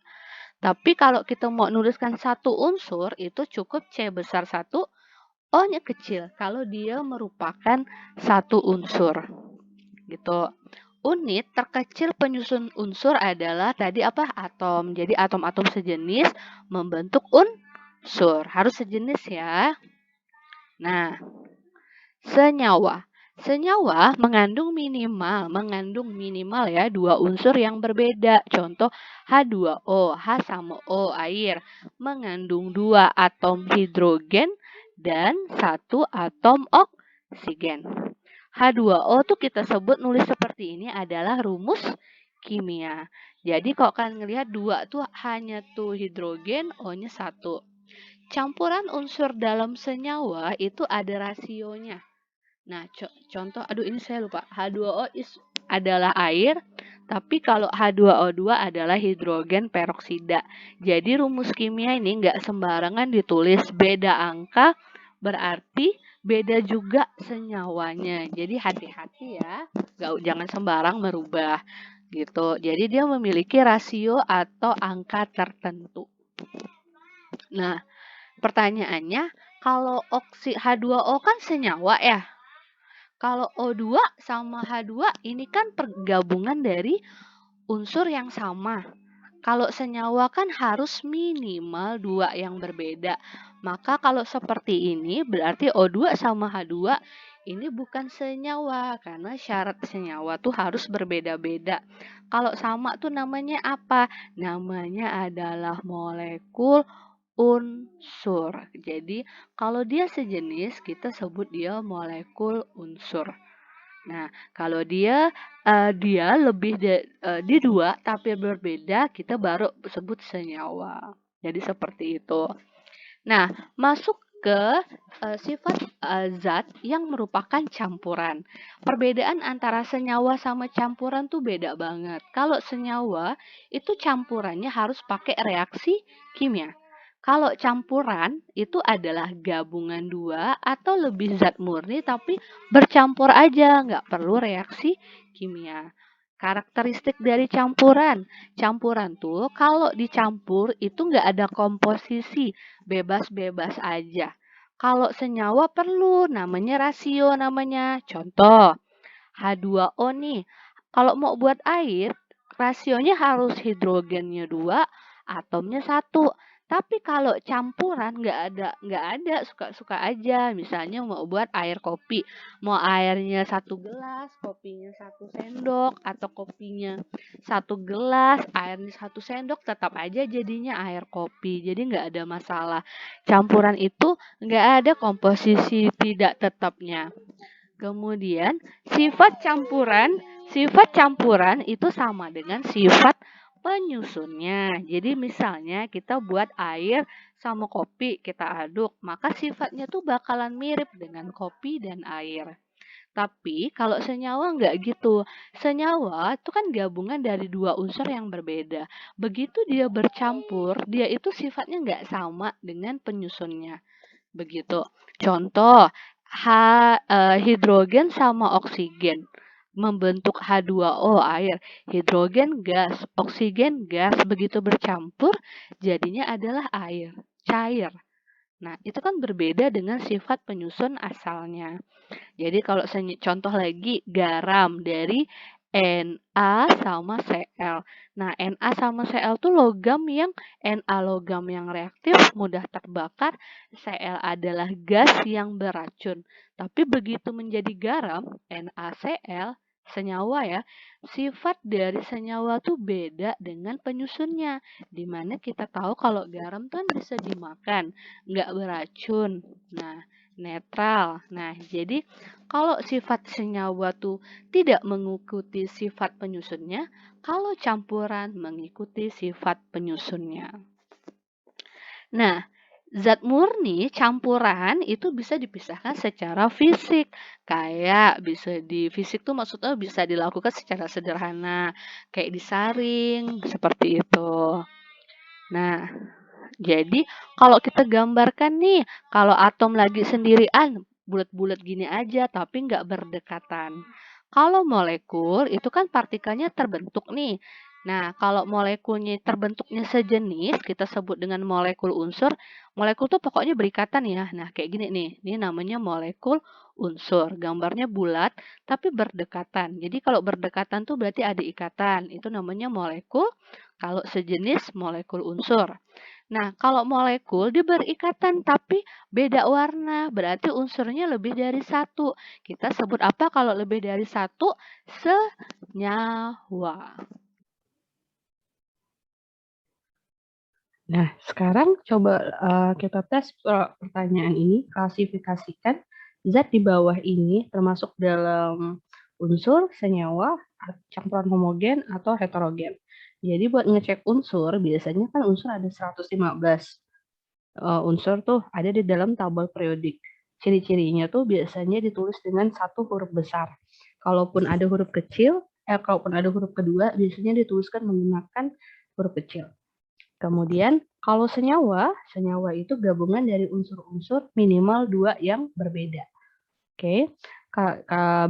Tapi kalau kita mau nuliskan satu unsur itu cukup C besar 1, O-nya kecil kalau dia merupakan satu unsur. Gitu. Unit terkecil penyusun unsur adalah tadi apa? Atom. Jadi atom-atom sejenis membentuk unsur. Harus sejenis ya. Nah, senyawa. Senyawa mengandung minimal ya 2 unsur yang berbeda. Contoh H2O, H sama O air mengandung 2 atom hidrogen dan 1 atom oksigen. H2O tuh kita sebut nulis seperti ini adalah rumus kimia. Jadi kalau kalian ngelihat 2 tuh hanya tuh hidrogen, O-nya 1. Campuran unsur dalam senyawa itu ada rasionya. Nah, contoh, aduh ini saya lupa. H2O adalah air, tapi kalau H2O2 adalah hidrogen peroksida. Jadi rumus kimia ini nggak sembarangan ditulis, beda angka berarti beda juga senyawanya. Jadi hati-hati ya, jangan sembarang merubah gitu. Jadi dia memiliki rasio atau angka tertentu. Nah, pertanyaannya, kalau H2O kan senyawa ya. Kalau O2 sama H2 ini kan pergabungan dari unsur yang sama. Kalau senyawa kan harus minimal 2 yang berbeda. Maka kalau seperti ini berarti O2 sama H2 ini bukan senyawa karena syarat senyawa tuh harus berbeda-beda. Kalau sama tuh namanya apa? Namanya adalah molekul unsur. Jadi, kalau dia sejenis, kita sebut dia molekul unsur. Nah, kalau dia lebih di 2 tapi berbeda, kita baru sebut senyawa. Jadi seperti itu. Nah, masuk ke sifat zat yang merupakan campuran. Perbedaan antara senyawa sama campuran tuh beda banget. Kalau senyawa itu campurannya harus pakai reaksi kimia. Kalau campuran itu adalah gabungan dua atau lebih zat murni tapi bercampur aja, nggak perlu reaksi kimia. Karakteristik dari campuran. Campuran tuh kalau dicampur itu nggak ada komposisi, bebas-bebas aja. Kalau senyawa perlu, namanya rasio namanya. Contoh, H2O nih. Kalau mau buat air, rasionya harus hidrogennya 2, atomnya 1. Tapi kalau campuran nggak ada suka-suka aja. Misalnya mau buat air kopi, mau airnya 1 gelas, kopinya 1 sendok, atau kopinya 1 gelas, airnya 1 sendok, tetap aja jadinya air kopi. Jadi nggak ada masalah. Campuran itu nggak ada komposisi tidak tetapnya. Kemudian sifat campuran itu sama dengan sifat penyusunnya. Jadi misalnya kita buat air sama kopi, kita aduk, maka sifatnya tuh bakalan mirip dengan kopi dan air. Tapi kalau senyawa nggak gitu. Senyawa itu kan gabungan dari dua unsur yang berbeda. Begitu dia bercampur, dia itu sifatnya nggak sama dengan penyusunnya. Begitu. Contoh, hidrogen sama oksigen membentuk H2O air. Hidrogen gas, oksigen gas, begitu bercampur jadinya adalah air, cair. Nah, itu kan berbeda dengan sifat penyusun asalnya. Jadi kalau contoh lagi garam dari Na sama Cl. Nah, Na sama Cl itu logam yang Na logam yang reaktif, mudah terbakar, Cl adalah gas yang beracun. Tapi begitu menjadi garam, NaCl, senyawa ya, sifat dari senyawa tuh beda dengan penyusunnya. Dimana kita tahu kalau garam kan bisa dimakan, nggak beracun. Nah, netral. Nah, jadi kalau sifat senyawa tuh tidak mengikuti sifat penyusunnya, kalau campuran mengikuti sifat penyusunnya. Nah, zat murni campuran itu bisa dipisahkan secara fisik. Kayak bisa di fisik tuh maksudnya bisa dilakukan secara sederhana, kayak disaring seperti itu. Nah, jadi kalau kita gambarkan nih, kalau atom lagi sendirian, bulat-bulat gini aja tapi nggak berdekatan. Kalau molekul itu kan partikelnya terbentuk nih. Nah, kalau molekulnya terbentuknya sejenis, kita sebut dengan molekul unsur. Molekul tuh pokoknya berikatan ya. Nah, kayak gini nih. Ini namanya molekul unsur. Gambarnya bulat tapi berdekatan. Jadi kalau berdekatan tuh berarti ada ikatan. Itu namanya molekul. Kalau sejenis molekul unsur. Nah, kalau molekul dia berikatan tapi beda warna, berarti unsurnya lebih dari 1. Kita sebut apa kalau lebih dari 1? Senyawa. Nah, sekarang coba kita tes pertanyaan ini, klasifikasikan zat di bawah ini termasuk dalam unsur, senyawa, campuran homogen atau heterogen. Jadi buat ngecek unsur, biasanya kan unsur ada 115 unsur tuh ada di dalam tabel periodik. Ciri-cirinya tuh biasanya ditulis dengan 1 huruf besar. Kalaupun ada huruf kecil, kalaupun ada huruf kedua, biasanya dituliskan menggunakan huruf kecil. Kemudian kalau senyawa itu gabungan dari unsur-unsur minimal 2 yang berbeda. Oke.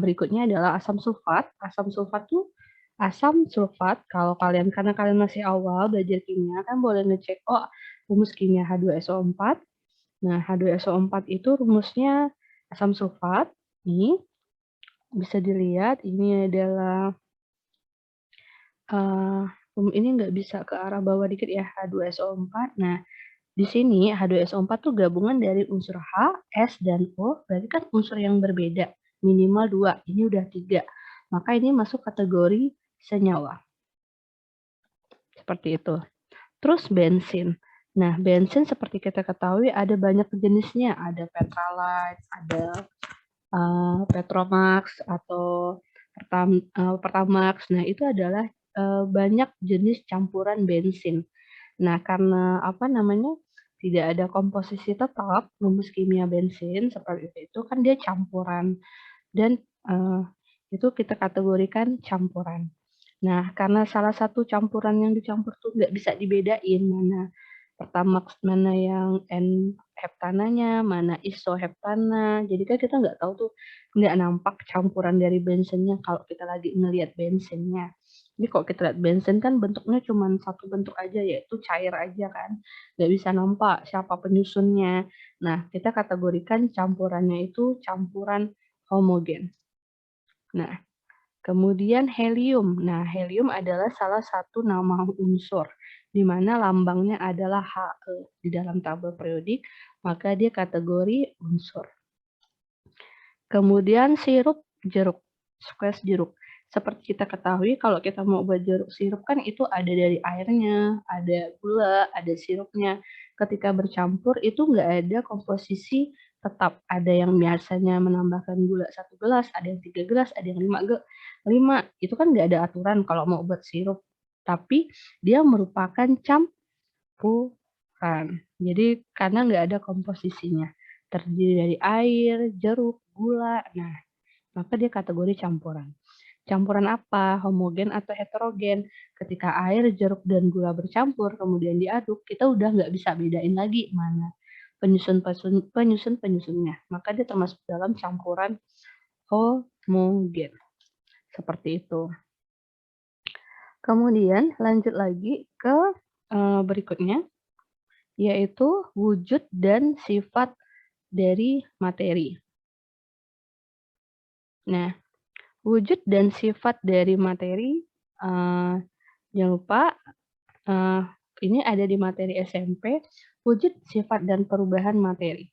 Berikutnya adalah asam sulfat. Asam sulfat kalau karena kalian masih awal belajar kimia kan boleh ngecek rumus kimia H2SO4. Nah, H2SO4 itu rumusnya asam sulfat. Nih bisa dilihat ini adalah ini nggak bisa ke arah bawah dikit ya, H2SO4. Nah, di sini H2SO4 tuh gabungan dari unsur H, S, dan O, berarti kan unsur yang berbeda, minimal 2, ini udah 3. Maka ini masuk kategori senyawa. Seperti itu. Terus bensin. Nah, bensin seperti kita ketahui ada banyak jenisnya, ada Petralite, ada Petromax atau Pertamax. Nah, itu adalah banyak jenis campuran bensin. Nah, karena tidak ada komposisi tetap, rumus kimia bensin seperti itu kan dia campuran dan, itu kita kategorikan campuran. Nah, karena salah satu campuran yang dicampur tuh nggak bisa dibedain mana pertamax, mana yang N-heptananya, mana isoheptana. Jadi kan kita nggak tahu tuh, nggak nampak campuran dari bensinnya kalau kita lagi ngelihat bensinnya. Jadi kalau kita lihat bensin kan bentuknya cuma satu bentuk aja, yaitu cair aja kan, nggak bisa nampak siapa penyusunnya. Nah, kita kategorikan campurannya itu campuran homogen. Nah, kemudian helium. Nah, helium adalah salah satu nama unsur, di mana lambangnya adalah He di dalam tabel periodik, maka dia kategori unsur. Kemudian sirup jeruk, squash jeruk. Seperti kita ketahui, kalau kita mau buat jeruk sirup kan itu ada dari airnya, ada gula, ada sirupnya. Ketika bercampur itu nggak ada komposisi tetap. Ada yang biasanya menambahkan gula 1 gelas, ada yang 3 gelas, ada yang 5. Itu kan nggak ada aturan kalau mau buat sirup. Tapi dia merupakan campuran. Jadi karena nggak ada komposisinya. Terdiri dari air, jeruk, gula. Nah, maka dia kategori campuran. Campuran apa? Homogen atau heterogen? Ketika air, jeruk, dan gula bercampur, kemudian diaduk, kita udah nggak bisa bedain lagi mana penyusun-penyusunnya. Maka dia termasuk dalam campuran homogen. Seperti itu. Kemudian lanjut lagi ke berikutnya, yaitu wujud dan sifat dari materi. Nah, wujud dan sifat dari materi, jangan lupa ini ada di materi SMP, wujud, sifat, dan perubahan materi.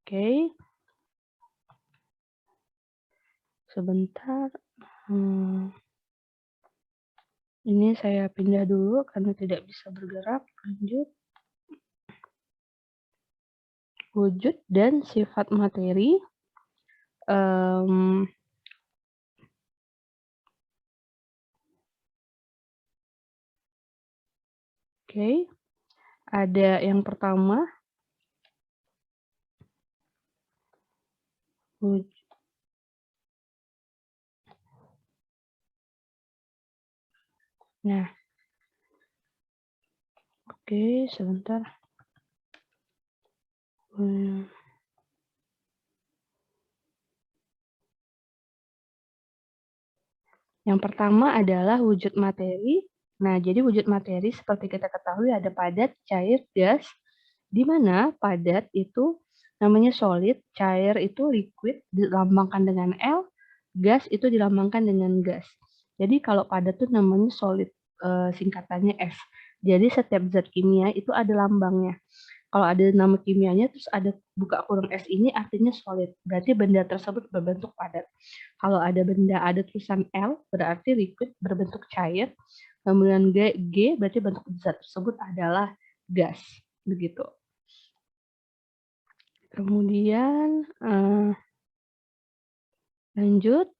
Oke. Sebentar. Ini saya pindah dulu karena tidak bisa bergerak. Lanjut. Wujud dan sifat materi. Oke. Ada yang pertama. Nah. Oke, sebentar. Yang pertama adalah wujud materi. Nah, jadi wujud materi seperti kita ketahui ada padat, cair, gas, di mana padat itu namanya solid, cair itu liquid dilambangkan dengan L, gas itu dilambangkan dengan gas. Jadi kalau padat itu namanya solid, singkatannya S. Jadi setiap zat kimia itu ada lambangnya. Kalau ada nama kimianya terus ada buka kurung S ini artinya solid, berarti benda tersebut berbentuk padat. Kalau ada benda ada tulisan L berarti liquid berbentuk cair, kemudian G berarti bentuk zat tersebut adalah gas, begitu. Kemudian lanjut.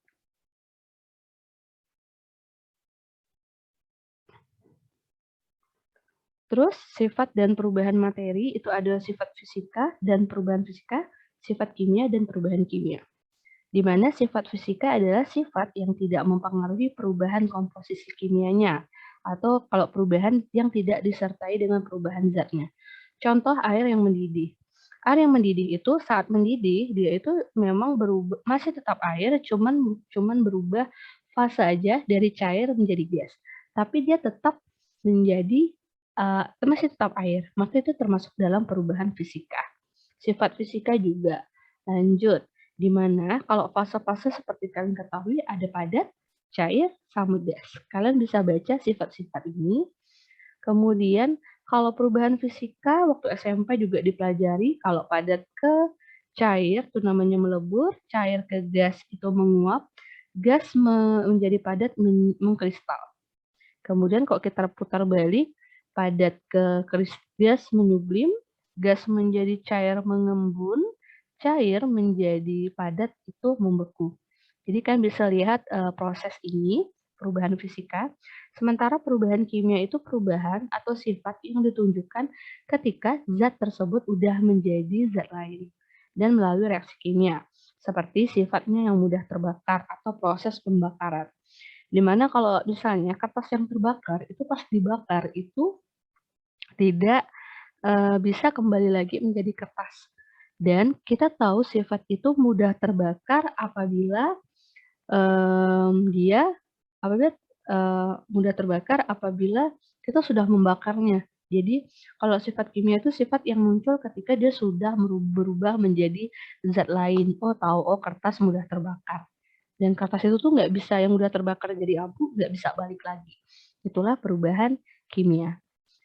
Terus sifat dan perubahan materi itu adalah sifat fisika dan perubahan fisika, sifat kimia dan perubahan kimia. Di mana sifat fisika adalah sifat yang tidak mempengaruhi perubahan komposisi kimianya, atau kalau perubahan yang tidak disertai dengan perubahan zatnya. Contoh air yang mendidih. Air yang mendidih itu saat mendidih dia itu memang berubah, masih tetap air, cuman berubah fase aja dari cair menjadi gas. Tapi dia tetap menjadi masih tetap air, maka itu termasuk dalam perubahan fisika. Sifat fisika juga. Lanjut, di mana kalau fase-fase seperti kalian ketahui ada padat, cair, sama gas. Kalian bisa baca sifat-sifat ini. Kemudian kalau perubahan fisika waktu SMP juga dipelajari, kalau padat ke cair itu namanya melebur, cair ke gas itu menguap, gas menjadi padat mengkristal. Kemudian kalau kita putar balik, padat ke gas menyublim, gas menjadi cair mengembun, cair menjadi padat itu membeku. Jadi kan bisa lihat proses ini, perubahan fisika, sementara perubahan kimia itu perubahan atau sifat yang ditunjukkan ketika zat tersebut udah menjadi zat lain dan melalui reaksi kimia, seperti sifatnya yang mudah terbakar atau proses pembakaran. Dimana kalau misalnya kertas yang terbakar itu pas dibakar itu tidak bisa kembali lagi menjadi kertas. Dan kita tahu sifat itu mudah terbakar apabila, dia apabila, mudah terbakar apabila kita sudah membakarnya. Jadi kalau sifat kimia itu sifat yang muncul ketika dia sudah berubah menjadi zat lain. Oh tahu, oh kertas mudah terbakar. Dan kertas itu tuh nggak bisa yang udah terbakar jadi abu, nggak bisa balik lagi. Itulah perubahan kimia.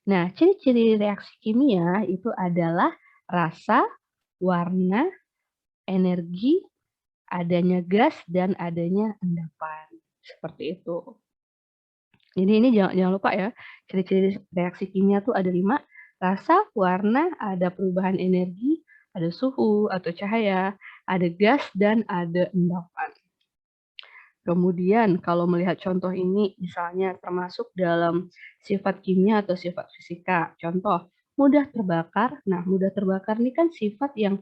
Nah, ciri-ciri reaksi kimia itu adalah rasa, warna, energi, adanya gas, dan adanya endapan. Seperti itu. Jadi ini jangan lupa ya, ciri-ciri reaksi kimia tuh ada 5, rasa, warna, ada perubahan energi, ada suhu atau cahaya, ada gas, dan ada endapan. Kemudian kalau melihat contoh ini misalnya termasuk dalam sifat kimia atau sifat fisika. Contoh, mudah terbakar. Nah, mudah terbakar ini kan sifat yang,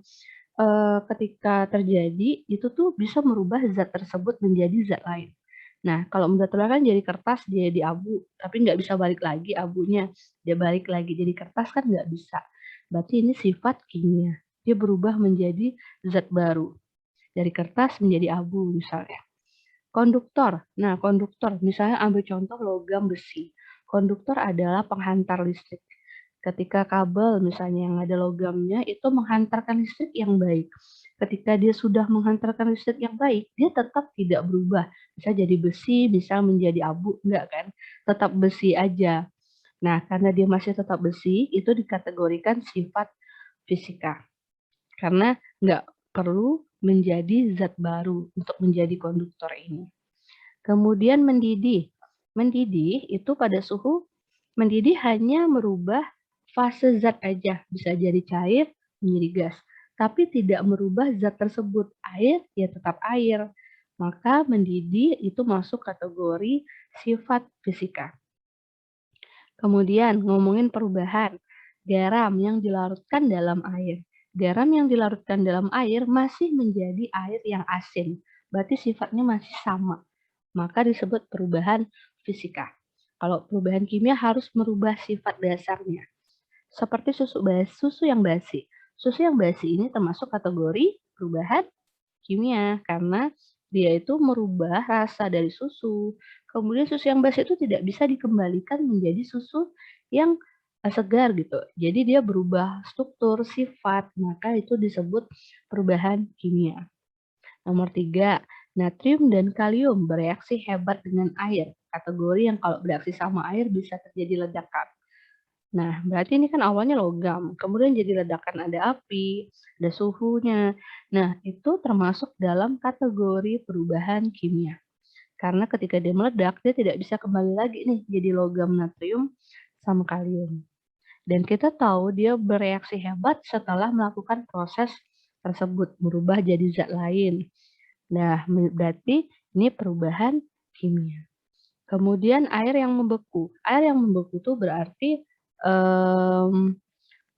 ketika terjadi itu tuh bisa merubah zat tersebut menjadi zat lain. Nah, kalau mudah terbakar jadi kertas, jadi abu, tapi nggak bisa balik lagi abunya, dia balik lagi jadi kertas kan nggak bisa. Berarti ini sifat kimia, dia berubah menjadi zat baru, dari kertas menjadi abu misalnya. Konduktor. Nah, konduktor, misalnya ambil contoh logam besi. Konduktor adalah penghantar listrik. Ketika kabel misalnya yang ada logamnya itu menghantarkan listrik yang baik. Ketika dia sudah menghantarkan listrik yang baik, dia tetap tidak berubah. Bisa jadi besi, bisa menjadi abu, enggak kan? Tetap besi aja. Nah, karena dia masih tetap besi, itu dikategorikan sifat fisika. Karena nggak perlu menjadi zat baru untuk menjadi konduktor ini. Kemudian mendidih. Mendidih itu pada suhu mendidih hanya merubah fase zat aja, bisa jadi cair menjadi gas, tapi tidak merubah zat tersebut. Air ya tetap air. Maka mendidih itu masuk kategori sifat fisika. Kemudian ngomongin perubahan. Garam yang dilarutkan dalam air. Garam yang dilarutkan dalam air masih menjadi air yang asin. Berarti sifatnya masih sama. Maka disebut perubahan fisika. Kalau perubahan kimia harus merubah sifat dasarnya. Seperti susu yang basi. Susu yang basi ini termasuk kategori perubahan kimia karena dia itu merubah rasa dari susu. Kemudian susu yang basi itu tidak bisa dikembalikan menjadi susu yang segar gitu. Jadi dia berubah struktur, sifat, maka itu disebut perubahan kimia. Nomor 3, natrium dan kalium bereaksi hebat dengan air. Kategori yang kalau bereaksi sama air bisa terjadi ledakan. Nah, berarti ini kan awalnya logam, kemudian jadi ledakan, ada api, ada suhunya. Nah, itu termasuk dalam kategori perubahan kimia. Karena ketika dia meledak, dia tidak bisa kembali lagi nih jadi logam natrium sama kalium. Dan kita tahu dia bereaksi hebat setelah melakukan proses tersebut, merubah jadi zat lain. Nah, berarti ini perubahan kimia. Kemudian air yang membeku. Air yang membeku itu berarti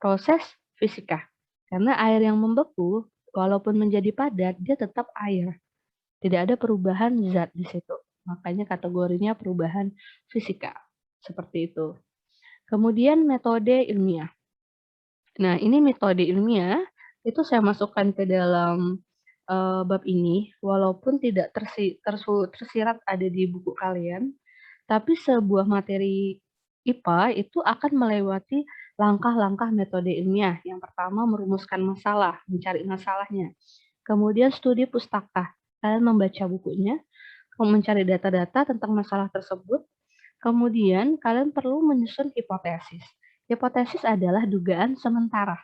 proses fisika. Karena air yang membeku, walaupun menjadi padat, dia tetap air. Tidak ada perubahan zat di situ. Makanya kategorinya perubahan fisika. Seperti itu. Kemudian metode ilmiah. Nah, ini metode ilmiah itu saya masukkan ke dalam bab ini, walaupun tidak tersirat ada di buku kalian, tapi sebuah materi IPA itu akan melewati langkah-langkah metode ilmiah. Yang pertama merumuskan masalah, mencari masalahnya. Kemudian studi pustaka, kalian membaca bukunya, mencari data-data tentang masalah tersebut. Kemudian kalian perlu menyusun hipotesis. Hipotesis adalah dugaan sementara.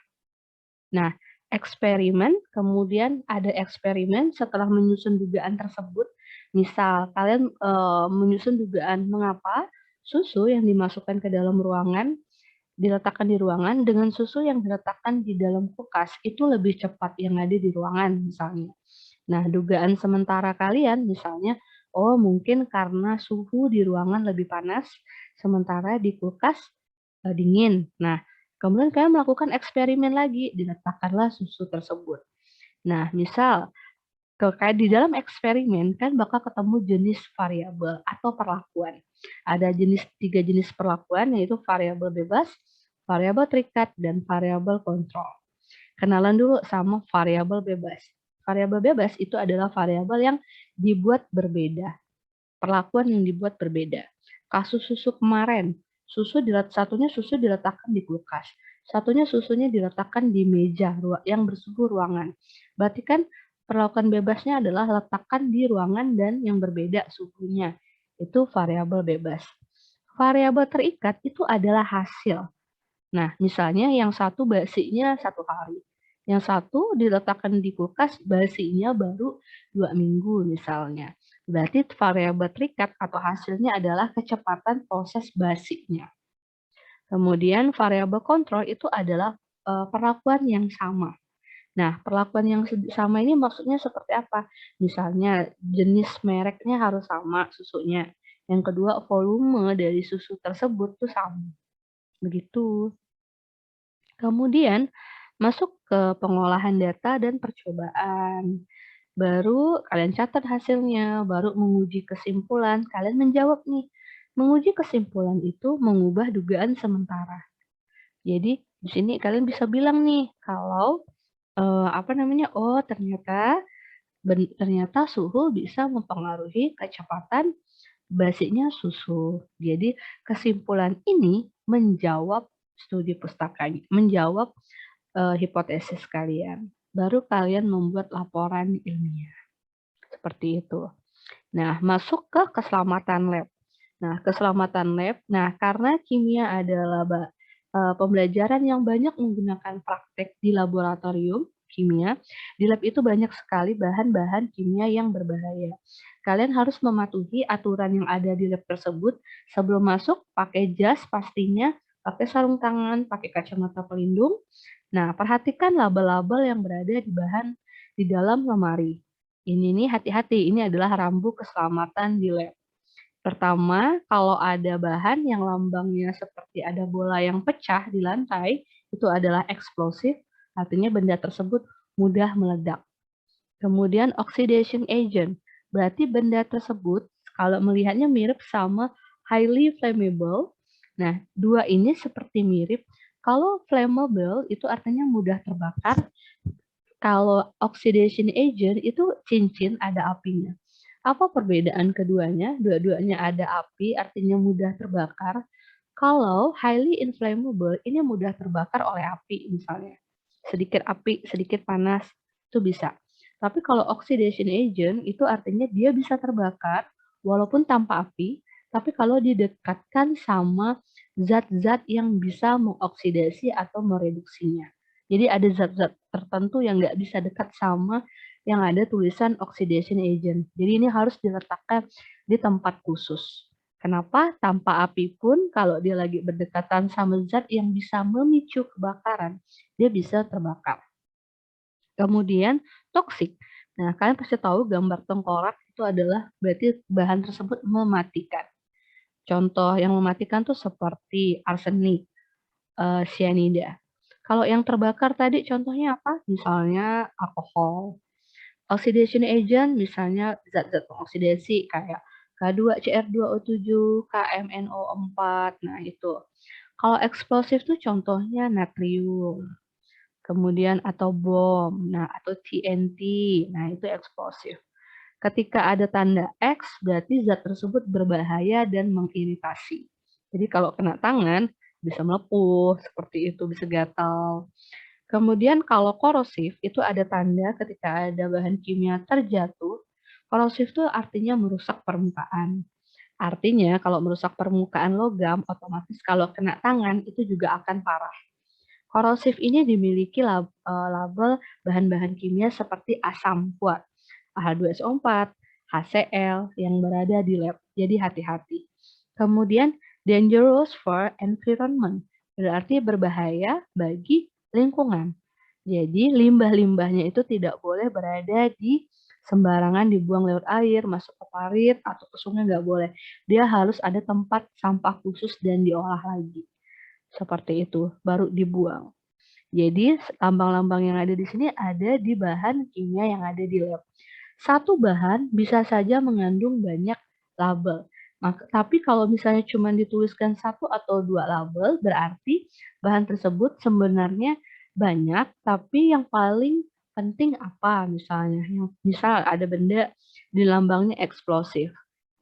Nah, eksperimen, kemudian ada eksperimen setelah menyusun dugaan tersebut. Misal, kalian menyusun dugaan mengapa susu yang dimasukkan ke dalam ruangan, diletakkan di ruangan dengan susu yang diletakkan di dalam kulkas itu lebih cepat yang ada di ruangan misalnya. Nah, dugaan sementara kalian misalnya Oh, mungkin karena suhu di ruangan lebih panas, sementara di kulkas dingin. Nah, kemudian kalian melakukan eksperimen lagi, diletakkanlah susu tersebut. Nah, misal kayak di dalam eksperimen kan bakal ketemu jenis variabel atau perlakuan. Ada 3 jenis perlakuan yaitu variabel bebas, variabel terikat, dan variabel kontrol. Kenalan dulu sama variabel bebas. Variabel bebas itu adalah variabel yang dibuat berbeda, perlakuan yang dibuat berbeda. Kasus susu kemarin, satunya susu diletakkan di kulkas, satunya susunya diletakkan di meja yang bersuhu ruangan. Berarti kan perlakuan bebasnya adalah letakkan di ruangan dan yang berbeda suhunya. Itu variabel bebas. Variabel terikat itu adalah hasil. Nah, misalnya yang satu basinya 1 hari, yang satu diletakkan di kulkas basinya baru 2 minggu misalnya. Berarti variabel terikat atau hasilnya adalah kecepatan proses basinya. Kemudian variabel kontrol itu adalah perlakuan yang sama. Nah, perlakuan yang sama ini maksudnya seperti apa? Misalnya jenis mereknya harus sama susunya. Yang kedua, volume dari susu tersebut tuh sama. Begitu. Kemudian masuk ke pengolahan data dan percobaan. Baru kalian catat hasilnya, baru menguji kesimpulan, kalian menjawab nih. Menguji kesimpulan itu mengubah dugaan sementara. Jadi di sini kalian bisa bilang nih kalau oh ternyata suhu bisa mempengaruhi kecepatan basinya susu. Jadi kesimpulan ini menjawab studi pustakanya, menjawab hipotesis kalian. Baru kalian membuat laporan ilmiah. Seperti itu. Nah, masuk ke keselamatan lab. Nah, keselamatan lab, karena kimia adalah pembelajaran yang banyak menggunakan praktek di laboratorium kimia, di lab itu banyak sekali bahan-bahan kimia yang berbahaya. Kalian harus mematuhi aturan yang ada di lab tersebut. Sebelum masuk, pakai jas pastinya, pakai sarung tangan, pakai kacamata pelindung. Nah, perhatikan label-label yang berada di dalam lemari. Ini nih hati-hati, ini adalah rambu keselamatan di lab. Pertama, kalau ada bahan yang lambangnya seperti ada bola yang pecah di lantai, itu adalah eksplosif, artinya benda tersebut mudah meledak. Kemudian oxidation agent, berarti benda tersebut kalau melihatnya mirip sama highly flammable. Nah, dua ini seperti mirip. Kalau flammable itu artinya mudah terbakar, kalau oxidation agent itu cincin ada apinya. Apa perbedaan keduanya? Dua-duanya ada api, artinya mudah terbakar. Kalau highly inflammable, ini mudah terbakar oleh api misalnya. Sedikit api, sedikit panas, itu bisa. Tapi kalau oxidation agent, itu artinya dia bisa terbakar walaupun tanpa api, tapi kalau didekatkan sama zat-zat yang bisa mengoksidasi atau mereduksinya. Jadi ada zat-zat tertentu yang nggak bisa dekat sama yang ada tulisan oxidation agent. Jadi ini harus diletakkan di tempat khusus. Kenapa? Tanpa api pun kalau dia lagi berdekatan sama zat yang bisa memicu kebakaran, dia bisa terbakar. Kemudian toksik. Nah, kalian pasti tahu gambar tengkorak itu adalah berarti bahan tersebut mematikan. Contoh yang mematikan tuh seperti arsenik, cyanida. Kalau yang terbakar tadi contohnya apa? Misalnya alkohol. Oxidation agent misalnya zat-zat pengoksidasi kayak K2CR2O7, KMNO4. Nah, itu. Kalau eksplosif tuh contohnya natrium. Kemudian atau bom, nah atau TNT. Nah, itu eksplosif. Ketika ada tanda X berarti zat tersebut berbahaya dan mengiritasi. Jadi kalau kena tangan bisa melepuh, seperti itu, bisa gatal. Kemudian kalau korosif itu ada tanda ketika ada bahan kimia terjatuh, korosif itu artinya merusak permukaan. Artinya kalau merusak permukaan logam, otomatis kalau kena tangan itu juga akan parah. Korosif ini dimiliki label bahan-bahan kimia seperti asam kuat, H2SO4, HCl yang berada di lab. Jadi hati-hati. Kemudian dangerous for environment, berarti berbahaya bagi lingkungan. Jadi limbah-limbahnya itu tidak boleh berada di sembarangan dibuang lewat air, masuk ke parit, atau ke sungai nggak boleh. Dia harus ada tempat sampah khusus dan diolah lagi. Seperti itu, baru dibuang. Jadi lambang-lambang yang ada di sini ada di bahan kimia yang ada di lab. Satu bahan bisa saja mengandung banyak label. Tapi kalau misalnya cuma dituliskan satu atau dua label, berarti bahan tersebut sebenarnya banyak, tapi yang paling penting apa misalnya? Misal ada benda di lambangnya eksplosif.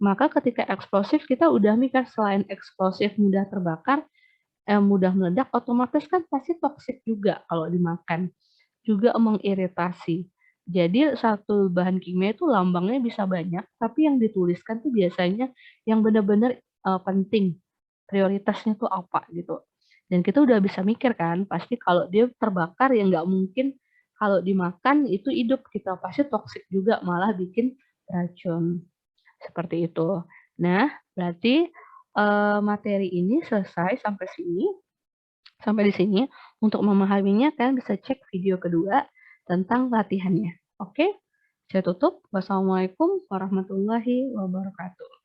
Maka ketika eksplosif kita udah mikir selain eksplosif mudah terbakar, mudah meledak, otomatis kan pasti toksik juga kalau dimakan, juga mengiritasi. Jadi satu bahan kimia itu lambangnya bisa banyak, tapi yang dituliskan tuh biasanya yang benar-benar, penting, prioritasnya tuh apa gitu. Dan kita udah bisa mikir kan, pasti kalau dia terbakar ya nggak mungkin kalau dimakan itu hidup kita, pasti toksik juga malah bikin racun, seperti itu. Nah, berarti, materi ini selesai sampai di sini. Untuk memahaminya kalian bisa cek video kedua tentang latihannya. Oke, saya tutup. Wassalamualaikum warahmatullahi wabarakatuh.